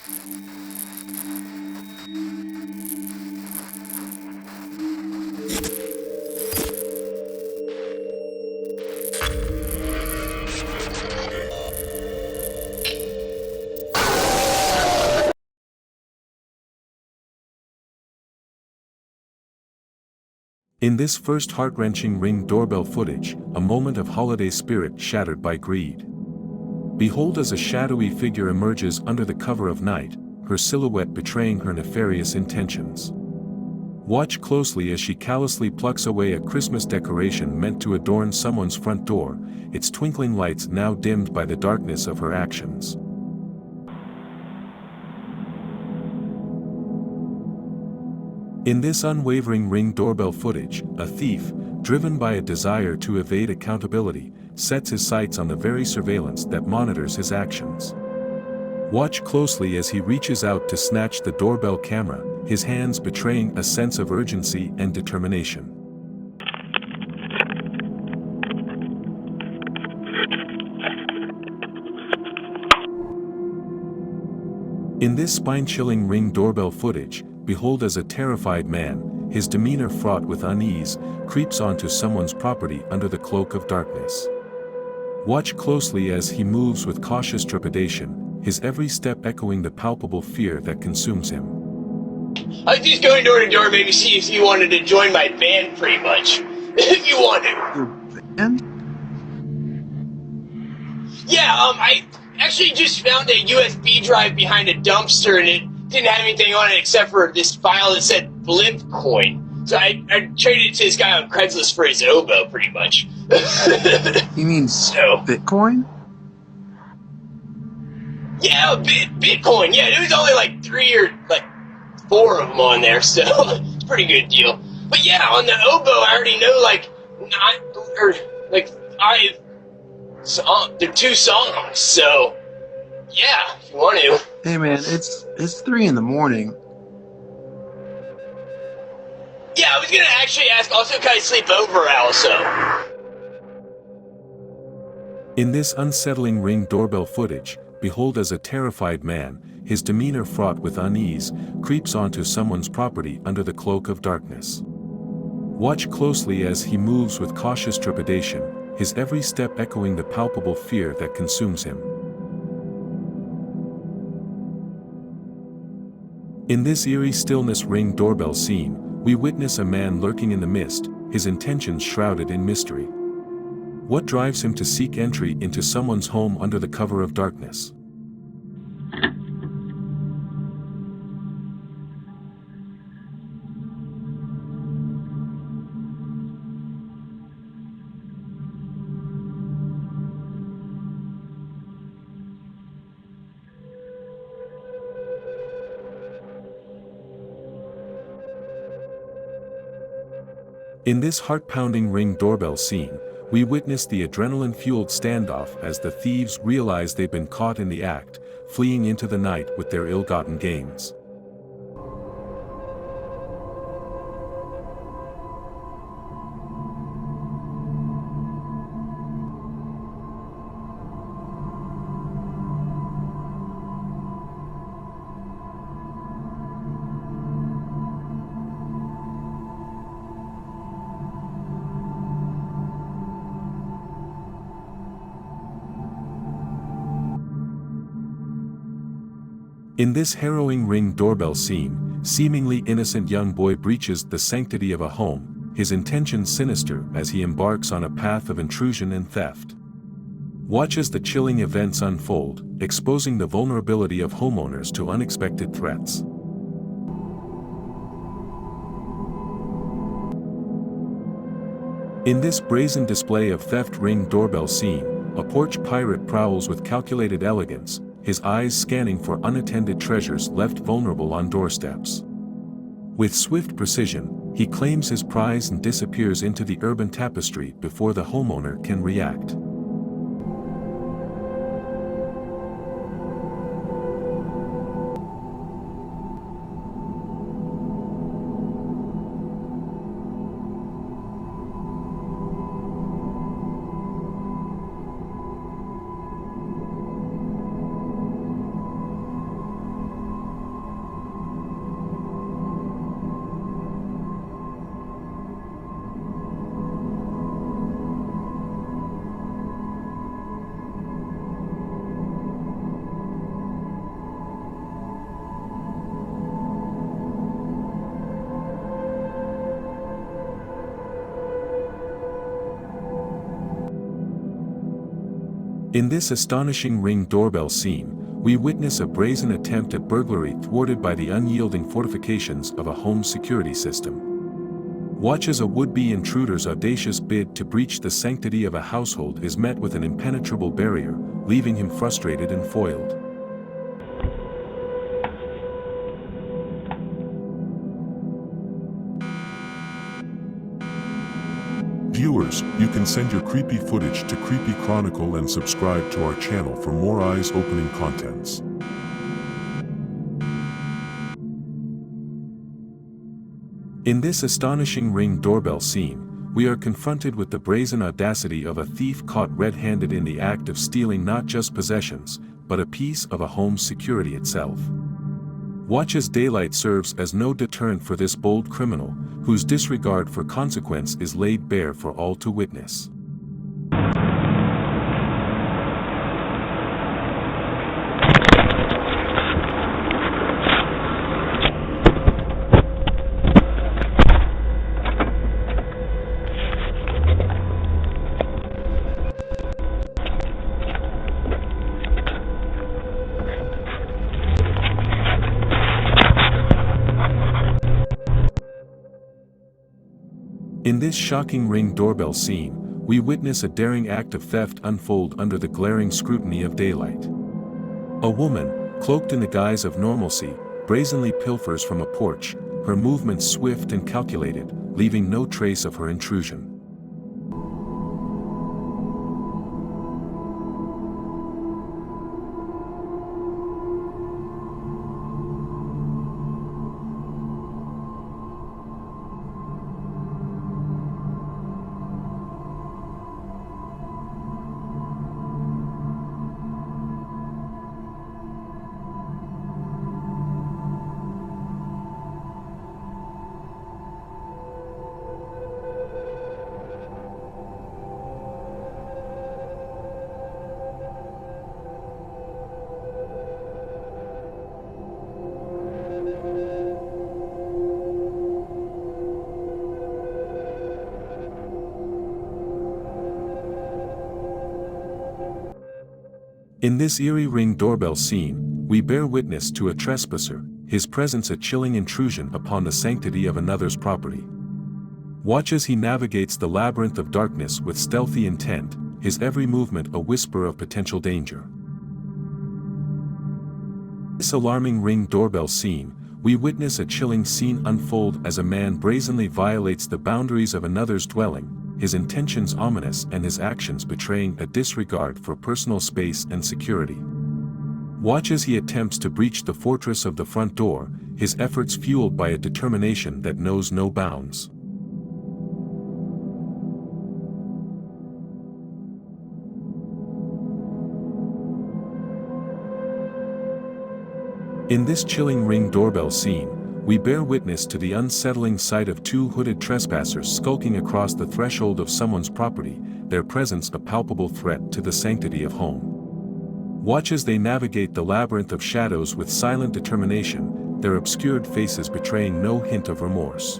In this first heart-wrenching Ring doorbell footage, a moment of holiday spirit shattered by greed. Behold as a shadowy figure emerges under the cover of night, her silhouette betraying her nefarious intentions. Watch closely as she callously plucks away a Christmas decoration meant to adorn someone's front door, its twinkling lights now dimmed by the darkness of her actions. In this unwavering Ring doorbell footage, a thief, driven by a desire to evade accountability, sets his sights on the very surveillance that monitors his actions. Watch closely as he reaches out to snatch the doorbell camera, his hands betraying a sense of urgency and determination. In this spine-chilling Ring doorbell footage, behold as a terrified man, his demeanor fraught with unease, creeps onto someone's property under the cloak of darkness. Watch closely as he moves with cautious trepidation, his every step echoing the palpable fear that consumes him. I was just going door to door, maybe see if you wanted to join my band, pretty much. If you want to. Your band? Yeah, I actually just found a USB drive behind a dumpster, and it didn't have anything on it except for this file that said blimp coin. So I traded it to this guy on Craigslist for his oboe, pretty much. You mean Bitcoin? Yeah, Bitcoin. Yeah, there was only like 3 or like 4 of them on there, so it's a pretty good deal. But yeah, on the oboe, I already know like 5 they're 2 songs, so yeah, if you want to. Hey man, it's 3 in the morning. Yeah, I was gonna actually ask also, can I sleep over also? In this unsettling Ring doorbell footage, behold as a terrified man, his demeanor fraught with unease, creeps onto someone's property under the cloak of darkness. Watch closely as he moves with cautious trepidation, his every step echoing the palpable fear that consumes him. In this eerie stillness Ring doorbell scene, we witness a man lurking in the mist, his intentions shrouded in mystery. What drives him to seek entry into someone's home under the cover of darkness? In this heart-pounding Ring doorbell scene, we witness the adrenaline-fueled standoff as the thieves realize they've been caught in the act, fleeing into the night with their ill-gotten gains. In this harrowing Ring doorbell scene, seemingly innocent young boy breaches the sanctity of a home, his intentions sinister as he embarks on a path of intrusion and theft. Watch as the chilling events unfold, exposing the vulnerability of homeowners to unexpected threats. In this brazen display of theft Ring doorbell scene, a porch pirate prowls with calculated elegance, his eyes scanning for unattended treasures left vulnerable on doorsteps. With swift precision, he claims his prize and disappears into the urban tapestry before the homeowner can react. In this astonishing Ring doorbell scene, we witness a brazen attempt at burglary thwarted by the unyielding fortifications of a home security system. Watch as a would-be intruder's audacious bid to breach the sanctity of a household is met with an impenetrable barrier, leaving him frustrated and foiled. Viewers, you can send your creepy footage to Creepy Chronicle and subscribe to our channel for more eyes-opening contents. In this astonishing Ring doorbell scene, we are confronted with the brazen audacity of a thief caught red-handed in the act of stealing not just possessions, but a piece of a home's security itself. Watch as daylight serves as no deterrent for this bold criminal, whose disregard for consequence is laid bare for all to witness. In this shocking Ring doorbell scene, we witness a daring act of theft unfold under the glaring scrutiny of daylight. A woman, cloaked in the guise of normalcy, brazenly pilfers from a porch, her movements swift and calculated, leaving no trace of her intrusion. In this eerie Ring doorbell scene, we bear witness to a trespasser, his presence a chilling intrusion upon the sanctity of another's property. Watch as he navigates the labyrinth of darkness with stealthy intent, his every movement a whisper of potential danger. In this alarming Ring doorbell scene, we witness a chilling scene unfold as a man brazenly violates the boundaries of another's dwelling, his intentions ominous and his actions betraying a disregard for personal space and security. Watch as he attempts to breach the fortress of the front door, his efforts fueled by a determination that knows no bounds. In this chilling Ring doorbell scene, we bear witness to the unsettling sight of two hooded trespassers skulking across the threshold of someone's property, their presence a palpable threat to the sanctity of home. Watch as they navigate the labyrinth of shadows with silent determination, their obscured faces betraying no hint of remorse.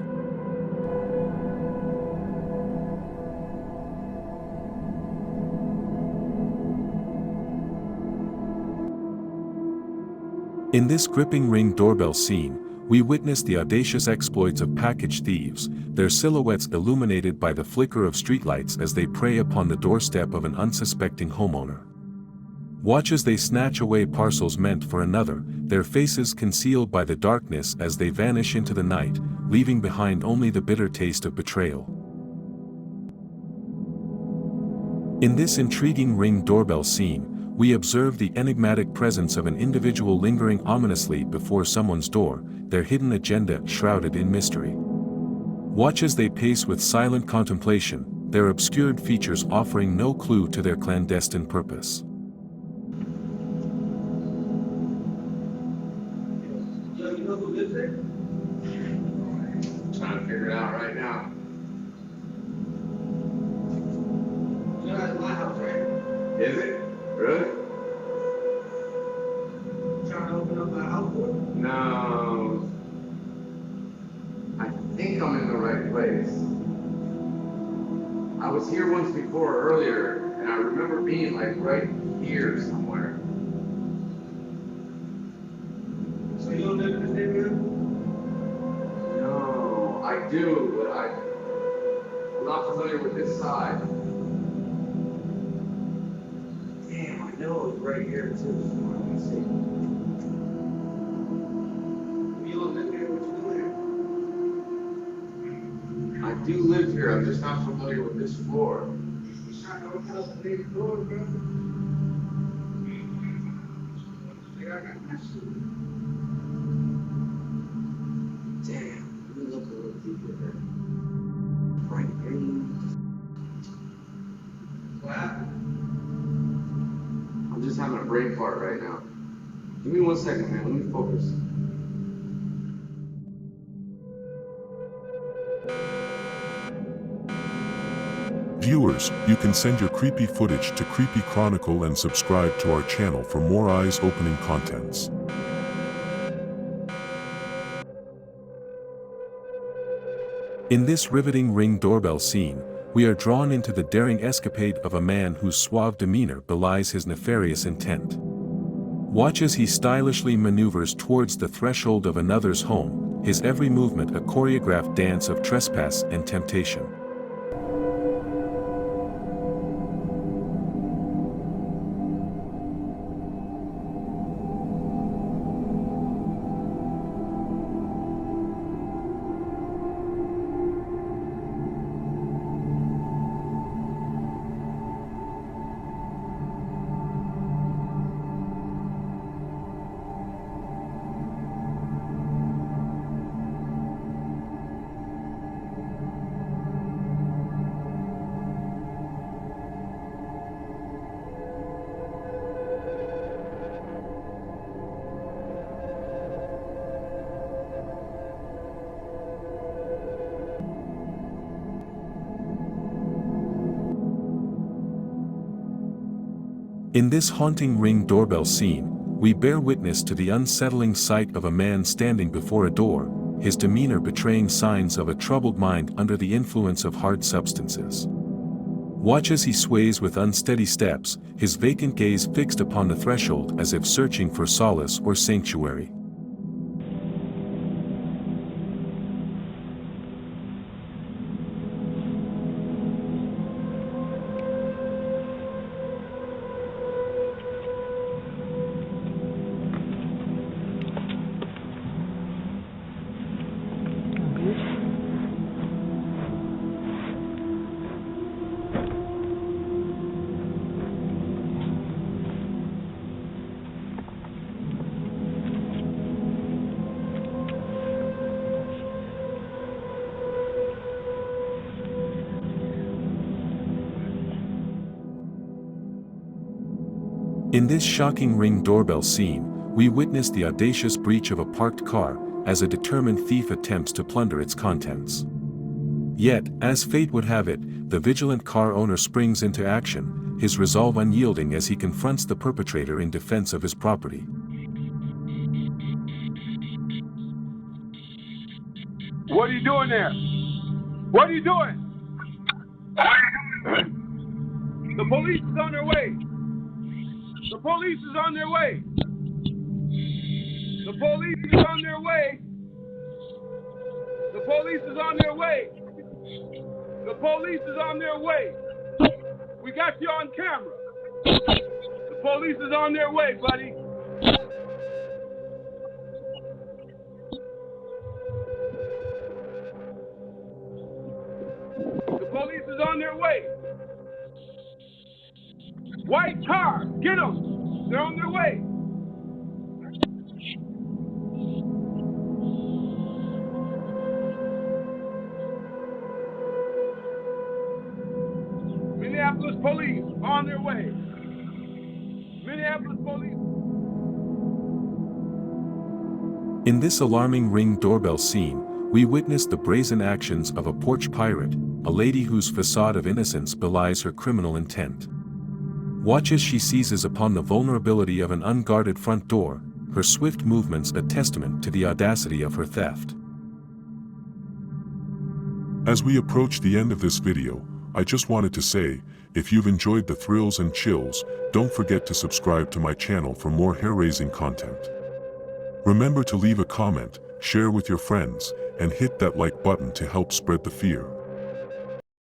In this gripping Ring doorbell scene, we witness the audacious exploits of package thieves, their silhouettes illuminated by the flicker of streetlights as they prey upon the doorstep of an unsuspecting homeowner. Watch as they snatch away parcels meant for another, their faces concealed by the darkness as they vanish into the night, leaving behind only the bitter taste of betrayal. In this intriguing Ring doorbell scene, we observe the enigmatic presence of an individual lingering ominously before someone's door, their hidden agenda shrouded in mystery. Watch as they pace with silent contemplation, their obscured features offering no clue to their clandestine purpose. Trying to figure it out right now. That's my house, right? Is it? Really? Trying to open up my house door? No. I think I'm in the right place. I was here once before earlier, And I remember being like right here somewhere. So you don't live in this neighborhood? No, I do, but I'm not familiar with this side. Damn, I know it's right here too. So let me see. You don't live here? What you doing here? I do live here, I'm just not familiar with this floor. You shot no house and leave the door, bro. Nigga, I got my shit. Damn, let me look a little deeper there. Bright green. What happened? I'm just having a brain fart right now. Give me 1 second, man, let me focus. Viewers, you can send your creepy footage to Creepy Chronicle and subscribe to our channel for more eyes-opening contents. In this riveting Ring doorbell scene, we are drawn into the daring escapade of a man whose suave demeanor belies his nefarious intent. Watch as he stylishly maneuvers towards the threshold of another's home, his every movement a choreographed dance of trespass and temptation. In this haunting Ring doorbell scene, we bear witness to the unsettling sight of a man standing before a door, his demeanor betraying signs of a troubled mind under the influence of hard substances. Watch as he sways with unsteady steps, his vacant gaze fixed upon the threshold as if searching for solace or sanctuary. In this shocking Ring doorbell scene, we witness the audacious breach of a parked car, as a determined thief attempts to plunder its contents. Yet, as fate would have it, the vigilant car owner springs into action, his resolve unyielding as he confronts the perpetrator in defense of his property. What are you doing there? What are you doing? The police is on their way. The police is on their way. The police is on their way. The police is on their way. The police is on their way. We got you on camera. The police is on their way, buddy. The police is on their way. White car, get them. They're on their way. Minneapolis police on their way. Minneapolis police. In this alarming Ring doorbell scene, we witness the brazen actions of a porch pirate, a lady whose facade of innocence belies her criminal intent. Watch as she seizes upon the vulnerability of an unguarded front door, her swift movements a testament to the audacity of her theft. As we approach the end of this video, I just wanted to say, If you've enjoyed the thrills and chills, don't forget to subscribe to my channel for more hair-raising content. Remember to leave a comment, share with your friends, and hit that like button to help spread the fear.